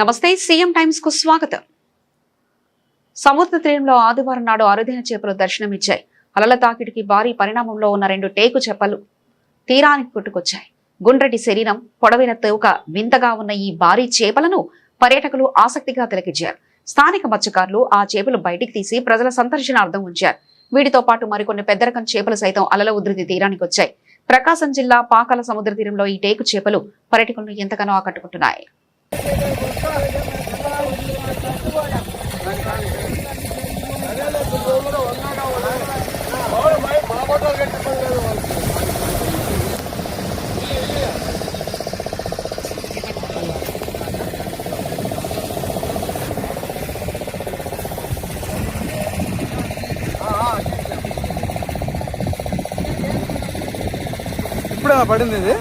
నమస్తే CM times కు స్వాగతం. సముద్ర తీరంలో ఆదివారం నాడు అరుదైన చేపలు దర్శనమిచ్చాయి. అలల తాకిడికి భారీ పరిణామంలో ఉన్న 2 టేకు చేపలు తీరానికి కొట్టుకొచ్చాయి. గుండ్రటి శరీరం, పొడవైన తోక వింతగా ఉన్న ఈ భారీ చేపలను పర్యాటకులు ఆసక్తిగా తిలకించారు. స్థానిక మత్స్యకారులు ఆ చేపలు బయటికి తీసి ప్రజల సందర్శనార్థం ఉంచారు. వీటితో పాటు మరికొన్ని పెద్ద రకం చేపలు సైతం అలల ఉధృతి తీరానికి వచ్చాయి. ప్రకాశం జిల్లా పాకాల సముద్ర తీరంలో ఈ టేకు చేపలు పర్యాటకులను ఎంతగానో ఆకట్టుకుంటున్నాయి. ఇప్పుడు పడింది ఇది.